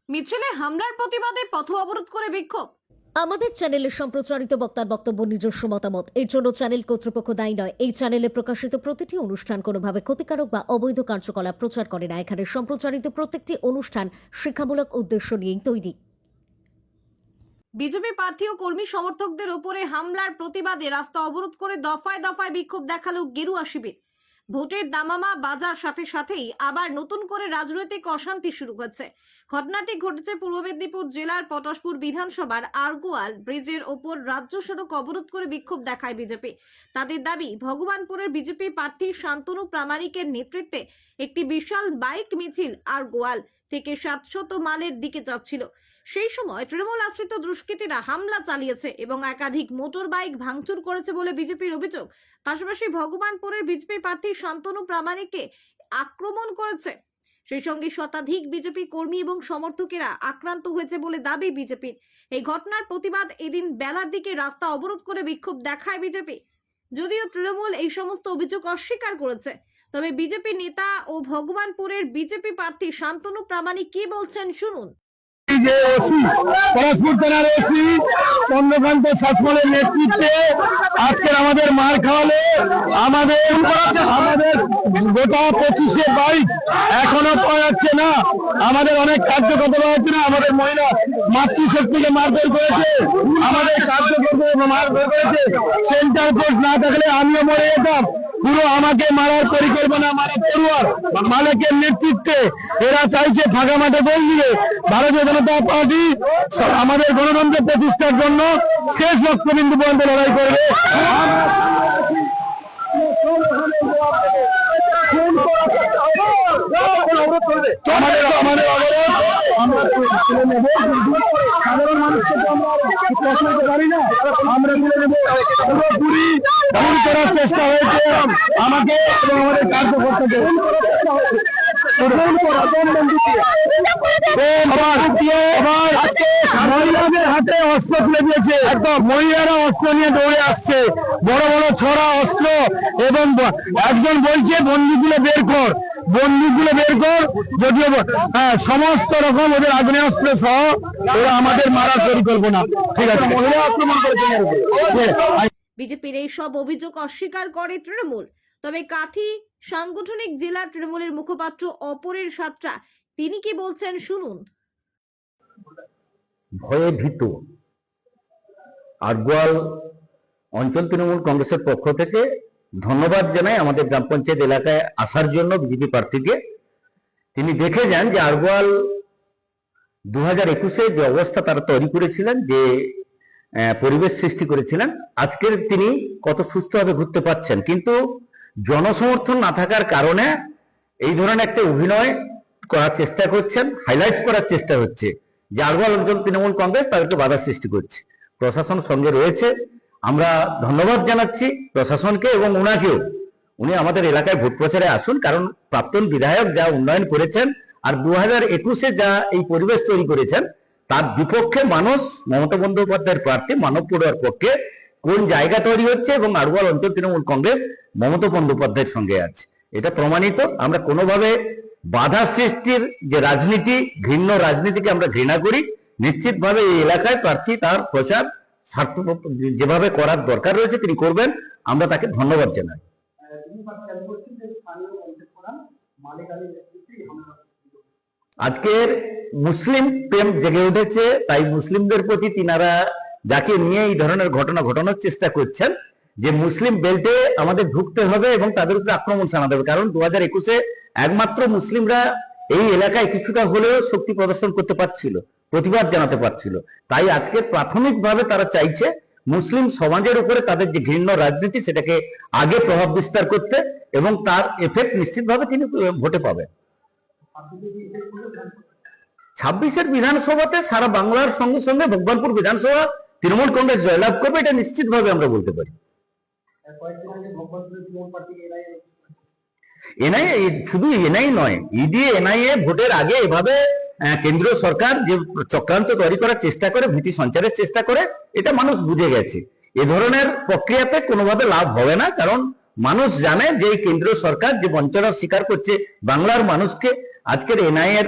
মিছিলে হামলার প্রতিবাদে পথ অবরোধ করে বিক্ষোভ। আমাদের চ্যানেলে সম্প্রচারিত বক্তার বক্তব্য নিজস্ব মতামত, এর জন্য চ্যানেল কর্তৃপক্ষ দায়ী নয়। এই চ্যানেলে প্রকাশিত প্রতিটি অনুষ্ঠান কোনোভাবে ক্ষতিকারক বা অবৈধ কার্যকলাপ প্রচার করে না। এখানে সম্প্রচারিত প্রত্যেকটি অনুষ্ঠান শিক্ষামূলক উদ্দেশ্য নিয়েই তৈরি। বিজেপি প্রার্থী ও কর্মী সমর্থকদের উপরে হামলার প্রতিবাদে রাস্তা অবরোধ করে দফায় দফায় বিক্ষোভ দেখালো গেরুয়া শিবির। ভোটের দামামা বাজার সাথে সাথেই আবার নতুন করে রাজনৈতিক অশান্তি শুরু হয়েছে। ঘটনাটি ঘটেছে পূর্ব মেদিনীপুর জেলার পটাশপুর বিধানসভার আরগোয়াল ব্রিজের ওপর রাজ্য সড়ক অবরোধ করে বিক্ষোভ দেখায় বিজেপি। তাদের দাবি, ভগবানপুরের বিজেপি প্রার্থী শান্তনু প্রামাণিকের নেতৃত্বে একটি বিশাল বাইক মিছিল আরগোয়াল থেকে 700 মাইলের দিকে যাচ্ছিল। সেই সময় তৃণমূল আশ্রিত দুষ্কৃতীরা হামলা চালিয়েছে এবং একাধিক মোটর বাইক ভাঙচুর করেছে বলে বিজেপির অভিযোগ। পাশাপাশি ভগবানপুরের বিজেপি প্রার্থী শান্তনু প্রামাণিককে আক্রমণ করেছে। সেই সঙ্গে শতাধিক বিজেপি কর্মী এবং সমর্থকেরা আক্রান্ত হয়েছে বলে দাবি বিজেপির। এই ঘটনার প্রতিবাদ এদিন বেলার দিকে রাস্তা অবরোধ করে বিক্ষোভ দেখায় বিজেপি। যদিও তৃণমূল এই সমস্ত অভিযোগ অস্বীকার করেছে, তবে বিজেপি নেতা ও ভগবানপুরের বিজেপি প্রার্থী শান্তনু প্রামাণিক কি বলছেন শুনুন। যে ওসি পলাশপুর থানার ওসি চন্দ্রকান্ত শাসমলের নেতৃত্বে আজকের আমাদের মার খাওয়ালে আমাদের গোটা 25 বাইক এখনো পাওয়া যাচ্ছে না। আমাদের অনেক কার্যকর্তা পাওয়া যাচ্ছে না। আমাদের মহিলা মাতৃশক্তিকে মারধর করেছে, আমাদের কার্যকর্তা মারধর করেছে। সেন্টার পোস্ট না থাকলে আমিও মরে যেতাম। পুরো আমাকে মারার পরিকল্পনা মারা পড়ুয়ার মালিকের নেতৃত্বে এরা চাইছে ফাঁকা মাঠে বল দিবে। ভারতীয় জনতা পার্টি আমাদের গণতন্ত্র প্রতিষ্ঠার জন্য শেষ রক্তবিন্দু পর্যন্ত লড়াই করবে। সাধারণ মানুষকে তো আমরা প্রশ্ন করতে পারি না, আমরা তুলে নেবো। পুরোপুরি ভুল করার চেষ্টা হয়েছে আমাকে এবং আমাদের কার্যকর্তাকে। মহিলাদের হাতে অস্ত্র তুলে দিয়েছে, একদম মহিলারা অস্ত্র নিয়ে দৌড়ে আসছে, বড় বড় ছড়া অস্ত্র, এবং একজন বলছে বন্দুকগুলো বের কর, বন্দুকগুলো বের কর। যদিও সমস্ত রকম ওদের আগ্নেয়াস্ত্র সহ ওরা আমাদের মারার পরিকল্পনা। ঠিক আছে, মহিলা আক্রমণ করেছে। বিজেপির এই সব অভিযোগ অস্বীকার করে তৃণমূল। তবে কাথি সাংগঠনিক জেলা তৃণমূলের মুখপাত্র অপরের সাতরা তিনি কি বলছেন শুনুন। ভয়ে ভীত আরগোয়াল অঞ্চল তৃণমূল কংগ্রেসের পক্ষ থেকে ধন্যবাদ জানাই আমাদের গ্রাম পঞ্চায়েত এলাকায় আসার জন্য বিজেপি প্রার্থীকে। তিনি দেখে যান যে আরগোয়াল 2021-এ যে অবস্থা তারা তৈরি করেছিলেন, যে পরিবেশ সৃষ্টি করেছিলেন, আজকের তিনি কত সুস্থভাবে ঘুরতে পারছেন। কিন্তু জনসমর্থন না থাকার কারণে এই ধরনের একটা অভিনয় করার চেষ্টা করছেন, হাইলাইট করার চেষ্টা হচ্ছে যে আরগোয়াল অঞ্চল তৃণমূল কংগ্রেস তাদেরকে বাধা সৃষ্টি করছে। প্রশাসন সঙ্গে রয়েছে, আমরা ধন্যবাদ জানাচ্ছি প্রশাসনকে এবং উনাকেও। উনি আমাদের এলাকায় ভোট প্রচারে আসুন, কারণ প্রাক্তন বিধায়ক যা উন্নয়ন করেছেন আর 2021-এ যা এই পরিবেশ তৈরি করেছেন তার বিপক্ষে মানুষ মমতা বন্দ্যোপাধ্যায়ের প্রার্থী মানব পড়ুয়ার পক্ষে কোন জায়গা তৈরি হচ্ছে, এবং আরগোয়াল অঞ্চল তৃণমূল কংগ্রেস মমতা বন্দ্যোপাধ্যায়ের সঙ্গে আছে, এটা প্রমাণিত। আমরা কোনোভাবে বাধা সৃষ্টির যে রাজনীতি, ঘৃণ্য রাজনীতিকে আমরা ঘৃণা করি। নিশ্চিতভাবে এই এলাকায় প্রার্থী তার প্রচার স্বার্থ যেভাবে করার দরকার রয়েছে তিনি করবেন, আমরা তাকে ধন্যবাদ জানাই। আজকের মুসলিম প্রেম জেগে উঠেছে, তাই মুসলিমদের প্রতি তিনারা যাকে নিয়ে এই ধরনের ঘটনা ঘটানোর চেষ্টা করছেন যে মুসলিম বেল্টে আমাদের ঢুকতে হবে এবং তাদের উপরে আক্রমণ চালাতে হবে। কারণ 2021-এ একমাত্র মুসলিমরা এই এলাকায় কিছুটা হলেও শক্তি প্রদর্শন করতে পারছিল, প্রতিবাদ জানাতে পারছিল। তাই আজকে প্রাথমিকভাবে তারা চাইছে মুসলিম সমাজের উপরে তাদের যে ঘৃণ্য রাজনীতি সেটাকে আগে প্রভাব বিস্তার করতে, এবং তার এফেক্ট নিশ্চিতভাবে তিনি ভোটে পাবেন। 26-এর বিধানসভাতে সারা বাংলার সঙ্গে সঙ্গে ভগবানপুর বিধানসভা তৃণমূল কংগ্রেস জয়লাভ করবে, এটা নিশ্চিতভাবে আমরা বলতে পারি। এনআইএ শুধু এনআই নয়, ইডি এনআইএ ভোটের আগে এভাবে কেন্দ্রীয় সরকার যে চক্রান্ত তৈরি করার চেষ্টা করে, ভীতি সঞ্চারের চেষ্টা করে, এটা মানুষ বুঝে গেছে। এ ধরনের প্রক্রিয়াতে কোনোভাবে লাভ হবে না, কারণ মানুষ জানে যে কেন্দ্রীয় সরকার যে বঞ্চনার শিকার করছে বাংলার মানুষকে। আজকের এনআইএর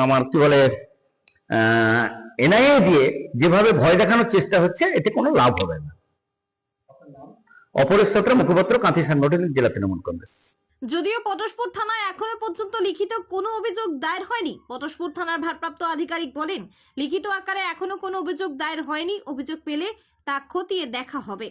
আমার কি বলে এনআইএ দিয়ে যেভাবে ভয় দেখানোর চেষ্টা হচ্ছে, এতে কোনো লাভ হবে না। অপরেশ সত্রা, মুখপাত্র, কাঁথি সাংগঠনিক, জেলা তৃণমূল কংগ্রেস। যদিও পটশপুর থানায় এখনো পর্যন্ত লিখিত কোনো অভিযোগ দায়ের হয়নি। পটশপুর থানার ভারপ্রাপ্ত আধিকারিক বলেন, লিখিত আকারে এখনো কোনো অভিযোগ দায়ের হয়নি। অভিযোগ পেলে তা খতিয়ে দেখা হবে।